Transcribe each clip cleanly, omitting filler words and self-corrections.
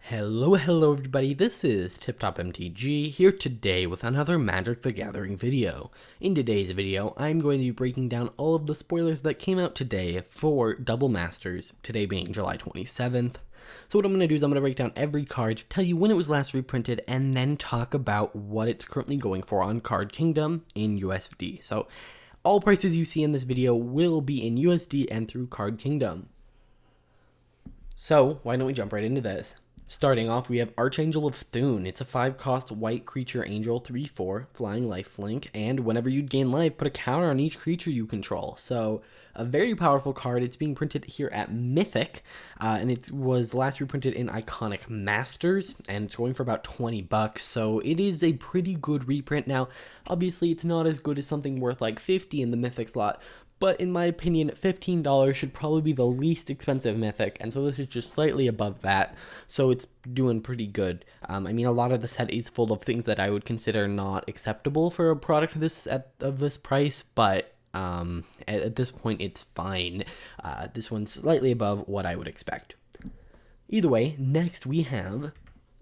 Hello everybody, this is TipTop MTG here today with another Magic the Gathering video. In today's video, I'm going to be breaking down all of the spoilers that came out today for Double Masters, today being July 27th. So what I'm going to do is I'm going to break down every card, tell you when it was last reprinted, and then talk about what it's currently going for on Card Kingdom in USD. So all prices you see in this video will be in USD and through Card Kingdom. So why don't we jump right into this? Starting off, we have Archangel of Thune. It's a 5-cost white creature angel, 3/4, flying lifelink, and whenever you gain life, put a counter on each creature you control. So, a very powerful card. It's being printed here at Mythic, and it was last reprinted in Iconic Masters, and it's going for about 20 bucks, so it is a pretty good reprint. Now, obviously, it's not as good as something worth like 50 in the Mythic slot, but in my opinion, $15 should probably be the least expensive Mythic, and so this is just slightly above that, so it's doing pretty good. I mean, a lot of the set is full of things that I would consider not acceptable for a product of this price, but at this point, it's fine. This one's slightly above what I would expect. Either way, next we have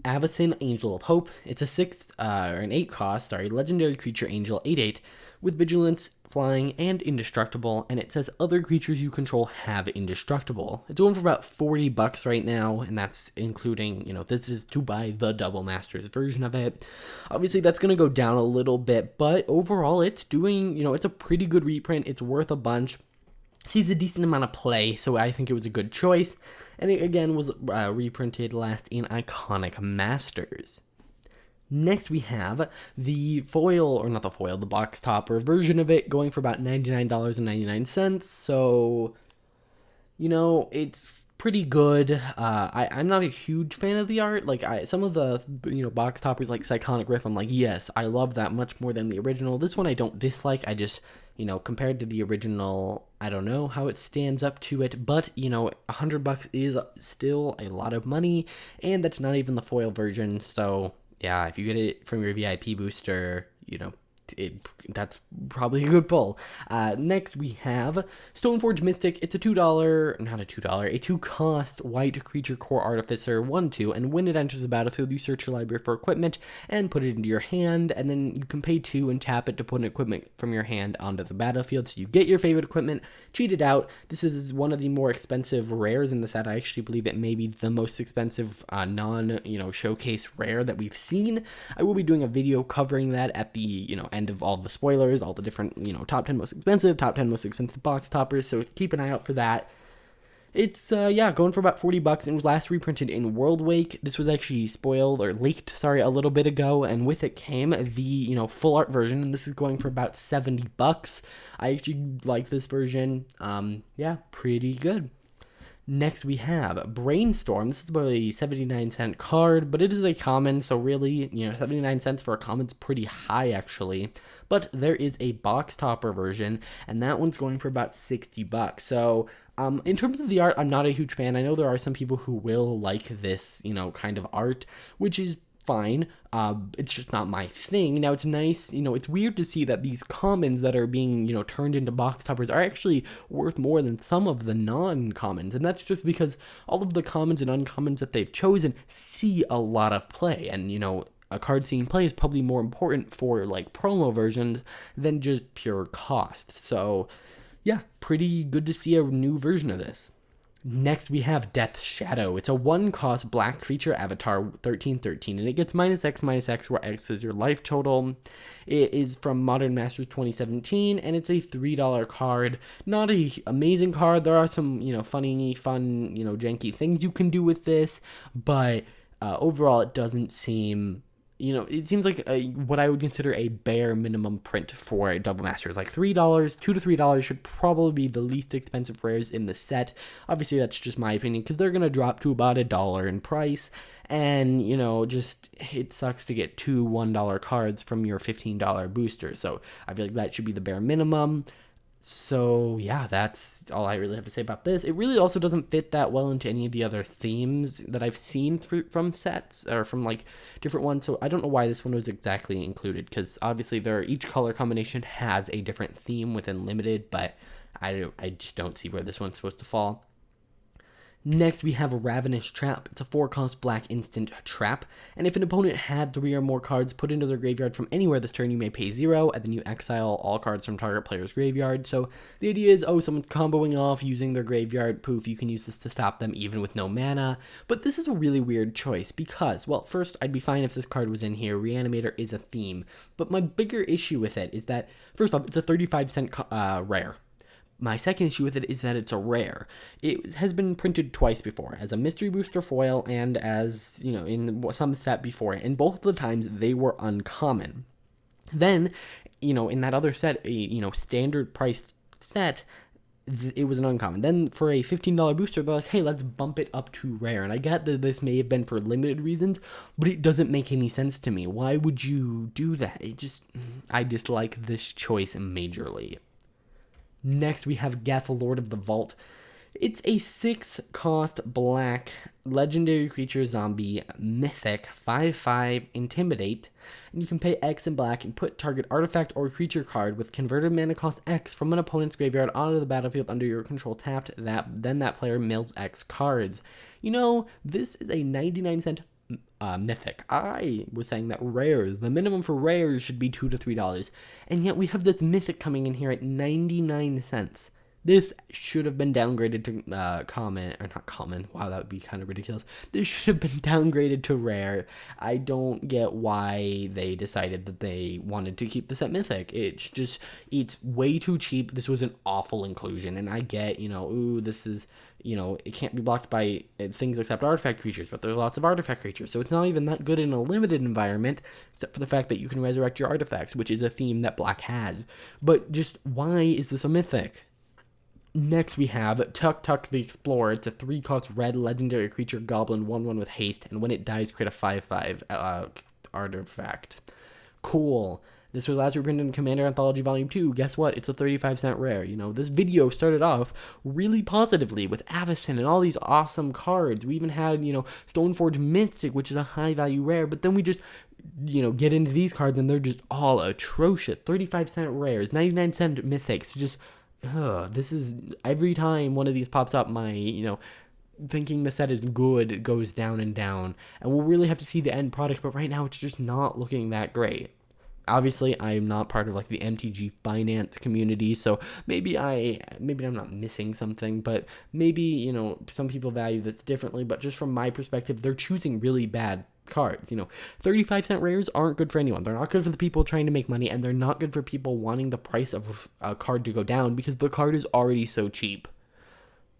Abasin, Angel of Hope. It's a 8-cost, legendary creature angel, 8/8, with vigilance, flying, and indestructible, and it says other creatures you control have indestructible. It's going for about 40 bucks right now, and that's including, this is to buy the Double Masters version of it. Obviously, that's going to go down a little bit, but overall, it's doing, it's a pretty good reprint. It's worth a bunch. Sees a decent amount of play, so I think it was a good choice, and it again was reprinted last in Iconic Masters. Next we have the the box topper version of it, going for about $99.99, so, it's pretty good. I'm not a huge fan of the art. Some of the, box toppers like Cyclonic Rift, I'm like, yes, I love that much more than the original. This one I don't dislike, I just, compared to the original, I don't know how it stands up to it, but, $100 is still a lot of money, and that's not even the foil version, so yeah, if you get it from your VIP booster, that's probably a good pull. Next we have Stoneforge Mystic. It's a a 2-cost white creature core artificer, 1/2, and when it enters the battlefield, you search your library for equipment and put it into your hand, and then you can pay 2 and tap it to put an equipment from your hand onto the battlefield. So you get your favorite equipment, cheat it out. This is one of the more expensive rares in the set. I actually believe it may be the most expensive showcase rare that we've seen. I will be doing a video covering that at the end of all the spoilers, all the different top 10 most expensive box toppers, so keep an eye out for that. It's going for about 40 bucks, and was last reprinted in World Wake. This was actually leaked a little bit ago, and with it came the full art version, and this is going for about 70 bucks. I actually like this version. Pretty good. Next we have Brainstorm. This is about a 79-cent card, but it is a common, so really, 79 cents for a common's pretty high actually. But there is a box topper version, and that one's going for about 60 bucks. So in terms of the art, I'm not a huge fan. I know there are some people who will like this, kind of art, which is fine. It's just not my thing. Now, it's nice, it's weird to see that these commons that are being, turned into box toppers are actually worth more than some of the non-commons, and that's just because all of the commons and uncommons that they've chosen see a lot of play, and, a card seeing play is probably more important for, promo versions than just pure cost. So, yeah, pretty good to see a new version of this. Next, we have Death's Shadow. It's a 1-cost black creature avatar, 13/13, and it gets -X, where X is your life total. It is from Modern Masters 2017, and it's a $3 card. Not a amazing card. There are some, fun, janky things you can do with this, but overall, it doesn't seem... it seems like what I would consider a bare minimum print for Double Masters. Like $3, $2 to $3 should probably be the least expensive rares in the set. Obviously, that's just my opinion, because they're going to drop to about $1 in price. And, it sucks to get 2 $1 cards from your $15 booster. So I feel like that should be the bare minimum. So yeah, that's all I really have to say about this. It really also doesn't fit that well into any of the other themes that I've seen from sets, or from different ones, so I don't know why this one was exactly included, because obviously each color combination has a different theme within Limited, but I just don't see where this one's supposed to fall. Next, we have a Ravenous Trap. It's a 4-cost black instant trap, and if an opponent had 3 or more cards put into their graveyard from anywhere this turn, you may pay 0, and then you exile all cards from target player's graveyard. So the idea is, oh, someone's comboing off using their graveyard, poof, you can use this to stop them even with no mana. But this is a really weird choice because, well, first, I'd be fine if this card was in here. Reanimator is a theme. But my bigger issue with it is that, first off, it's a 35-cent rare. My second issue with it is that it's a rare. It has been printed twice before, as a mystery booster foil and as, in some set before, and both of the times they were uncommon. Then, in that other set, a, standard priced set, it was an uncommon. Then for a $15 booster, they're like, hey, let's bump it up to rare. And I get that this may have been for limited reasons, but it doesn't make any sense to me. Why would you do that? I dislike this choice majorly. Next, we have Geth, Lord of the Vault. It's a 6-cost black legendary creature zombie mythic 5/5 intimidate, and you can pay X in black and put target artifact or creature card with converted mana cost X from an opponent's graveyard onto the battlefield under your control tapped. Then that player mills X cards. This is a 99-cent mythic. I was saying that rares, the minimum for rares should be $2 to $3, and yet we have this mythic coming in here at 99 cents. This should have been downgraded to common, or not common. Wow, that would be kind of ridiculous. This should have been downgraded to rare. I don't get why they decided that they wanted to keep this at mythic. It's way too cheap. This was an awful inclusion, and I get, this is, it can't be blocked by things except artifact creatures, but there's lots of artifact creatures, so it's not even that good in a limited environment, except for the fact that you can resurrect your artifacts, which is a theme that black has. But just, why is this a mythic? Next, we have Tuk Tuk the Explorer. It's a 3-cost red legendary creature goblin, 1/1 with haste, and when it dies, create a 5/5 artifact. Cool. This was last reprinted in Commander Anthology Volume 2. Guess what? It's a 35-cent rare. This video started off really positively with abasin and all these awesome cards. We even had, Stoneforge Mystic, which is a high-value rare, but then we just get into these cards and they're just all atrocious. 35-cent rares, 99-cent mythics, just... this is, every time one of these pops up, my, thinking the set is good goes down and down, and we'll really have to see the end product, but right now it's just not looking that great. Obviously, I'm not part of the MTG finance community, so maybe I'm not missing something, but maybe, some people value this differently, but just from my perspective, they're choosing really bad cards. 35-cent rares aren't good for anyone. They're not good for the people trying to make money, and they're not good for people wanting the price of a card to go down because the card is already so cheap.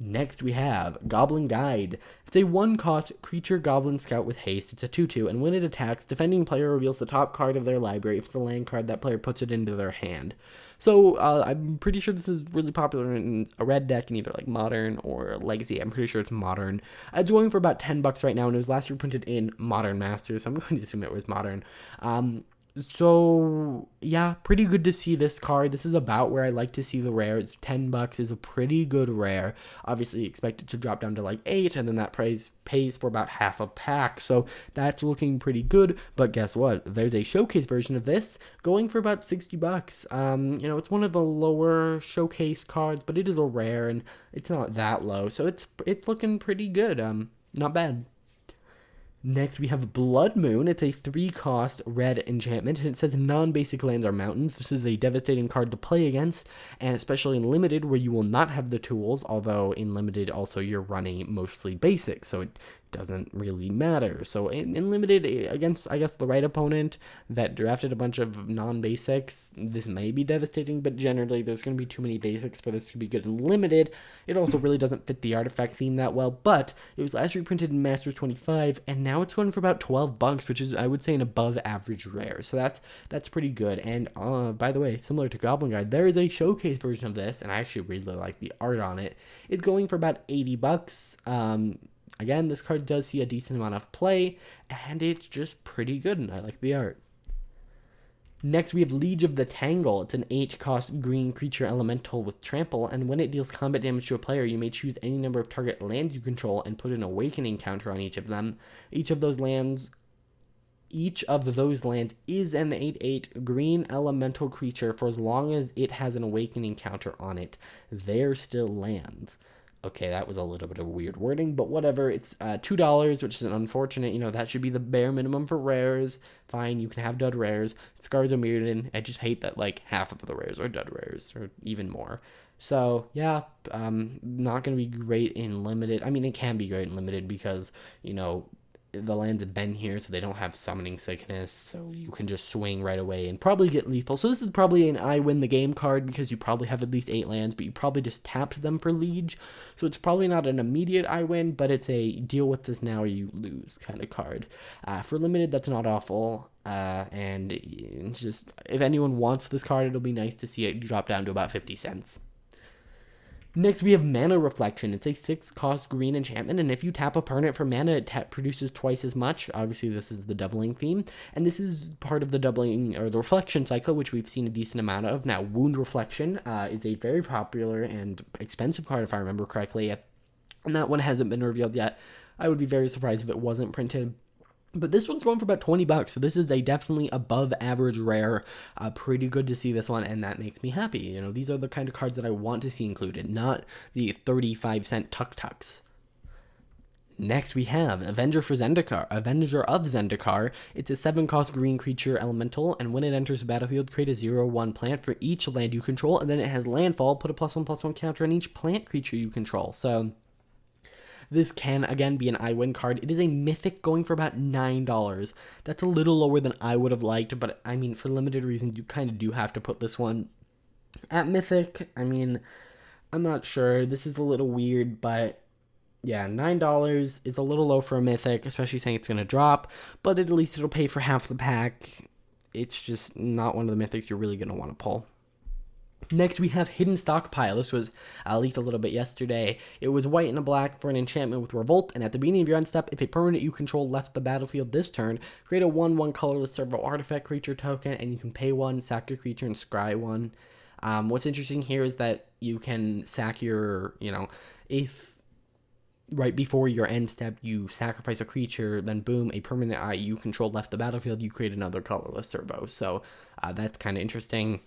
Next, we have Goblin Guide. It's a 1-cost creature goblin scout with haste. It's a 2/2, and when it attacks, defending player reveals the top card of their library if it's the land card that player puts it into their hand. So I'm pretty sure this is really popular in a red deck in either Modern or Legacy. I'm pretty sure it's Modern. It's going for about $10 right now, and it was last reprinted in Modern Masters, so I'm going to assume it was Modern. So yeah, pretty good to see this card. This is about where I like to see the rares. $10 is a pretty good rare. Obviously expect it to drop down to 8, and then that price pays for about half a pack, so that's looking pretty good. But guess what? There's a showcase version of this going for about $60. It's one of the lower showcase cards, but it is a rare and it's not that low, so it's looking pretty good. Not bad. Next, we have Blood Moon. It's a 3-cost red enchantment, and it says non-basic lands are mountains. This is a devastating card to play against, and especially in Limited, where you will not have the tools, although in Limited also you're running mostly basic, so it doesn't really matter. So in Limited, against, I guess, the right opponent that drafted a bunch of non-basics, this may be devastating, but generally there's going to be too many basics for this to be good in Limited. It also really doesn't fit the artifact theme that well, but it was last reprinted in Masters 25, and now it's going for about $12, which is, I would say, an above average rare. So that's pretty good. And by the way, similar to Goblin Guide, there is a showcase version of this, and I actually really like the art on it. It's going for about $80. Again, this card does see a decent amount of play, and it's just pretty good, and I like the art. Next, we have Liege of the Tangle. It's an 8-cost green creature elemental with trample, and when it deals combat damage to a player, you may choose any number of target lands you control and put an awakening counter on each of them. Each of those lands is an 8/8 green elemental creature for as long as it has an awakening counter on it. They're still lands. Okay, that was a little bit of weird wording, but whatever. It's $2, which is an unfortunate. That should be the bare minimum for rares. Fine, you can have dud rares. Scars are Mirrodin. I just hate that like half of the rares are dud rares, or even more. So yeah, not gonna be great in limited. I mean, it can be great in limited because the lands have been here, so they don't have summoning sickness, so you can just swing right away and probably get lethal. So this is probably an I win the game card because you probably have at least 8 lands, but you probably just tapped them for liege. So it's probably not an immediate I win, but it's a deal with this now or you lose kind of card. For limited, that's not awful. And just if anyone wants this card, it'll be nice to see it drop down to about 50 cents. Next, we have Mana Reflection. It's a 6-cost green enchantment, and if you tap a permanent for mana, it produces twice as much. Obviously, this is the doubling theme, and this is part of the doubling, or the reflection cycle, which we've seen a decent amount of. Now, Wound Reflection is a very popular and expensive card, if I remember correctly, and that one hasn't been revealed yet. I would be very surprised if it wasn't printed. But this one's going for about $20, so this is a definitely above average rare. Pretty good to see this one, and that makes me happy. These are the kind of cards that I want to see included, not the 35-cent tuk-tuks. Next, we have Avenger of Zendikar. It's a 7-cost green creature elemental, and when it enters the battlefield, create a 0/1 plant for each land you control, and then it has landfall. Put a +1/+1 counter on each plant creature you control. So this can, again, be an I win card. It is a mythic going for about $9. That's a little lower than I would have liked, but I mean, for limited reasons, you kind of do have to put this one at mythic. I mean, I'm not sure. This is a little weird, but yeah, $9 is a little low for a mythic, especially saying it's going to drop, but at least it'll pay for half the pack. It's just not one of the mythics you're really going to want to pull. Next, we have Hidden Stockpile. This was leaked a little bit yesterday. It was white and a black for an enchantment with Revolt, and at the beginning of your end step, if a permanent you control left the battlefield this turn, create a 1/1 colorless servo artifact creature token, and you can pay 1, sack your creature, and scry 1. What's interesting here is that you can sack your, if right before your end step you sacrifice a creature, then boom, a permanent you control left the battlefield, you create another colorless servo. So that's kind of interesting.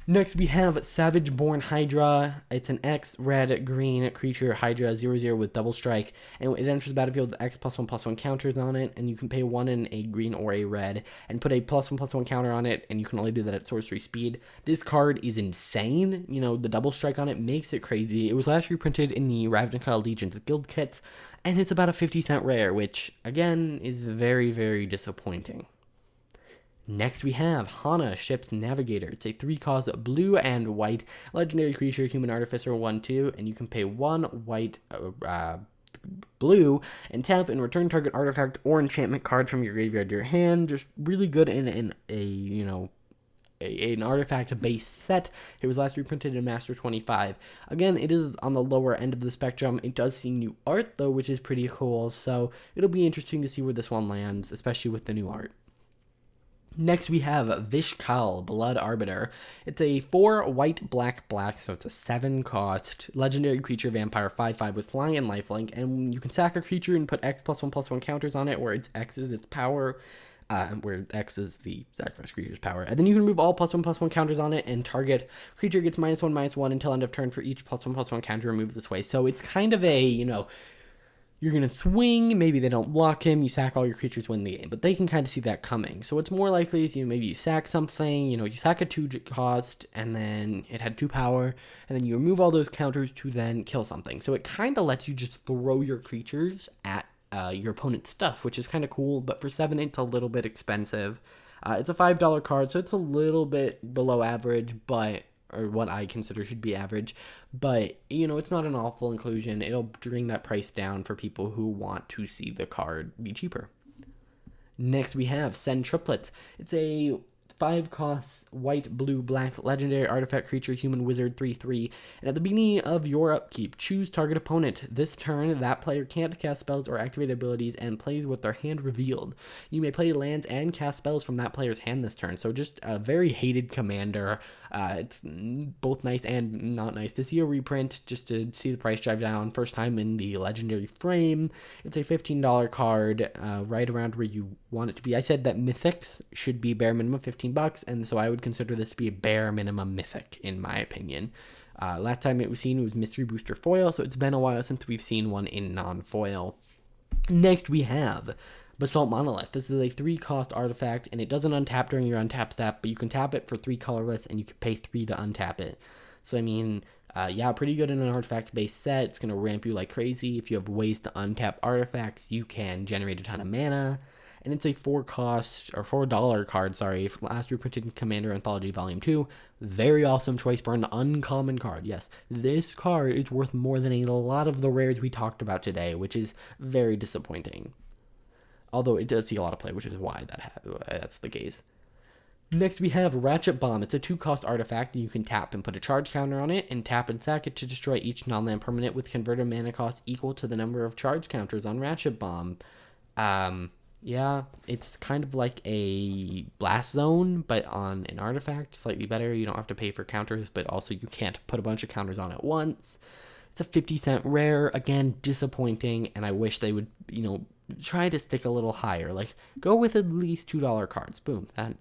Next, we have Savage Born Hydra. It's an X red green creature Hydra 0/0 with double strike, and it enters the battlefield with X +1/+1 counters on it, and you can pay 1 in a green or a red and put a +1/+1 counter on it, and you can only do that at sorcery speed. This card is insane. The double strike on it makes it crazy. It was last reprinted in the Ravnica Allegiance guild kits, and it's about a 50-cent rare, which again is very, very disappointing. Next, we have Hana, Ship's Navigator. It's a 3-cost blue and white legendary creature, human artificer 1/2, and you can pay 1 white blue and tap and return target artifact or enchantment card from your graveyard to your hand. Just really good in an artifact base set. It was last reprinted in Master 25. Again, it is on the lower end of the spectrum. It does see new art though, which is pretty cool. So it'll be interesting to see where this one lands, especially with the new art. Next, we have Vishkal, Blood Arbiter. It's a 4 white, black, so it's a 7-cost legendary creature vampire 5/5 with flying and lifelink, and you can sack a creature and put X +1/+1 counters on it, where its X is its power, where X is the sacrifice creature's power. And then you can remove all +1/+1 counters on it, and target creature gets -1/-1 until end of turn for each +1/+1 counter removed this way. So it's kind of a, you're going to swing, maybe they don't block him, you sack all your creatures, win the game. But they can kind of see that coming. So what's more likely is, maybe you sack something, you sack a 2-cost, and then it had 2 power, and then you remove all those counters to then kill something. So it kind of lets you just throw your creatures at your opponent's stuff, which is kind of cool. But for 7, it's a little bit expensive. It's a $5 card, so it's a little bit below average, or what I consider should be average, but it's not an awful inclusion. It'll bring that price down for people who want to see the card be cheaper. Next, we have Send Triplets. It's a 5-cost white, blue, black legendary artifact creature human wizard 3/3, and at the beginning of your upkeep, choose target opponent. This turn, that player can't cast spells or activate abilities and plays with their hand revealed. You may play lands and cast spells from that player's hand this turn. So just a very hated commander. It's both nice and not nice to see a reprint, just to see the price drive down. First time in the legendary frame. It's a $15 card, right around where you want it to be. I said that mythics should be bare minimum $15, and so I would consider this to be a bare minimum mythic, in my opinion. Last time it was seen was Mystery Booster Foil, so it's been a while since we've seen one in non-foil. Next we have Basalt Monolith. This is a 3-cost artifact, and it doesn't untap during your untap step, but you can tap it for 3 colorless, and you can pay 3 to untap it. So, I mean, yeah, pretty good in an artifact-based set. It's going to ramp you like crazy. If you have ways to untap artifacts, you can generate a ton of mana. And it's a $4 card, last reprinted in Commander Anthology Volume 2. Very awesome choice for an uncommon card. Yes, this card is worth more than a lot of the rares we talked about today, which is very disappointing. Although it does see a lot of play, which is why that's the case. Next we have Ratchet Bomb. It's a 2-cost artifact, and you can tap and put a charge counter on it, and tap and sack it to destroy each non-land permanent with converted mana cost equal to the number of charge counters on Ratchet Bomb. Yeah, it's kind of like a Blast Zone, but on an artifact, slightly better. You don't have to pay for counters, but also you can't put a bunch of counters on at once. It's a 50-cent rare. Again, disappointing, and I wish they would, try to stick a little higher. Like, go with at least $2 cards. Boom. That,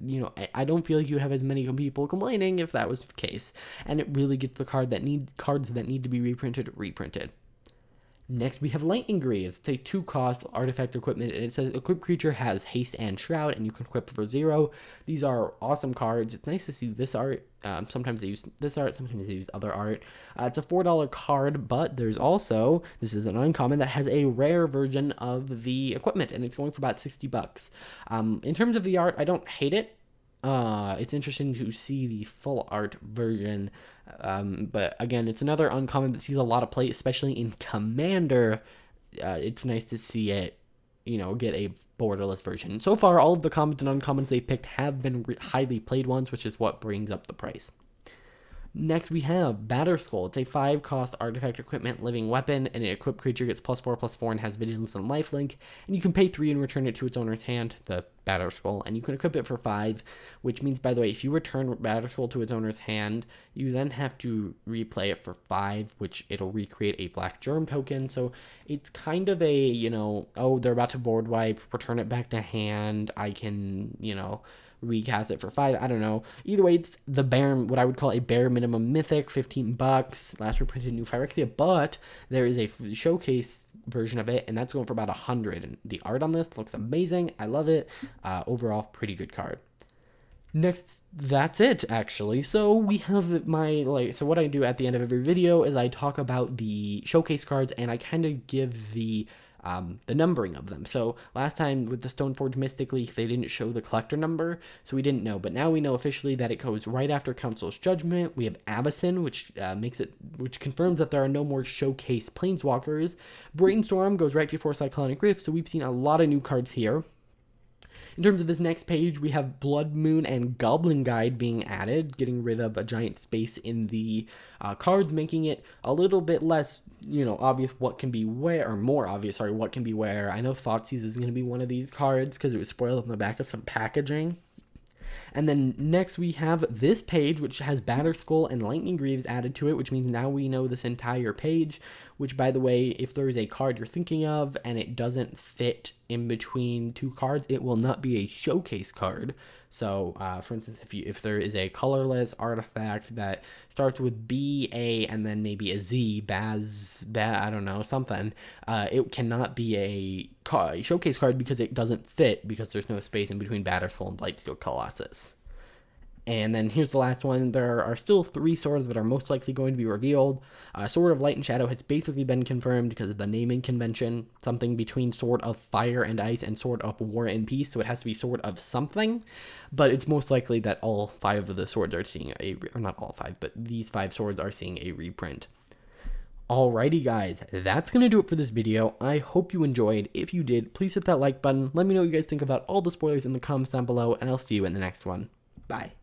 I don't feel like you'd have as many people complaining if that was the case. And it really gets the cards that need to be reprinted. Next, we have Lightning Greaves. It's a 2-cost artifact equipment, and it says equipped creature has haste and shroud, and you can equip for 0. These are awesome cards. It's nice to see this art. Sometimes they use this art, sometimes they use other art. It's a $4 card, but there's also, this is an uncommon that has a rare version of the equipment, and it's going for about $60. In terms of the art, I don't hate it. It's interesting to see the full art version, but again, it's another uncommon that sees a lot of play, especially in Commander. It's nice to see it, get a borderless version. So far, all of the commons and uncommons they've picked have been highly played ones, which is what brings up the price. Next, we have Batterskull. It's a 5-cost artifact equipment living weapon, and an equipped creature gets +4/+4 and has vigilance and lifelink, and you can pay 3 and return it to its owner's hand, the Batterskull, and you can equip it for 5, which means, by the way, if you return Batterskull to its owner's hand, you then have to replay it for 5, which it'll recreate a black germ token. So it's kind of a, oh, they're about to board wipe, return it back to hand, I can, recast it for 5. I don't know. Either way, it's what I would call a bare minimum mythic, $15. Last reprinted new Phyrexia, but there is a showcase version of it, and that's going for about $100. And the art on this looks amazing. I love it. Overall, pretty good card. Next, that's it, actually. So we have so what I do at the end of every video is I talk about the showcase cards, and I kind of give the numbering of them. So last time with the Stoneforge Mystic Leaf, they didn't show the collector number, so we didn't know. But now we know officially that it goes right after Council's Judgment. We have Abasin, which confirms that there are no more showcase planeswalkers. Brainstorm goes right before Cyclonic Rift, so we've seen a lot of new cards here. In terms of this next page, we have Blood Moon and Goblin Guide being added, getting rid of a giant space in the cards, making it a little bit less, obvious what can be where, or more obvious, what can be where. I know Thoughtseize is going to be one of these cards because it was spoiled on the back of some packaging. And then next we have this page, which has Batterskull and Lightning Greaves added to it, which means now we know this entire page, which, by the way, if there is a card you're thinking of and it doesn't fit in between 2 cards, it will not be a showcase card. So, for instance, if there is a colorless artifact that starts with B, A, and then maybe a Z, I don't know, something, it cannot be a showcase card because it doesn't fit, because there's no space in between Batterskull and Blightsteel Colossus. And then here's the last one. There are still 3 swords that are most likely going to be revealed. Sword of Light and Shadow has basically been confirmed because of the naming convention. Something between Sword of Fire and Ice and Sword of War and Peace. So it has to be Sword of something. But it's most likely that all 5 of the swords are seeing or not all 5, but these 5 swords are seeing a reprint. Alrighty guys, that's going to do it for this video. I hope you enjoyed. If you did, please hit that like button. Let me know what you guys think about all the spoilers in the comments down below, and I'll see you in the next one. Bye.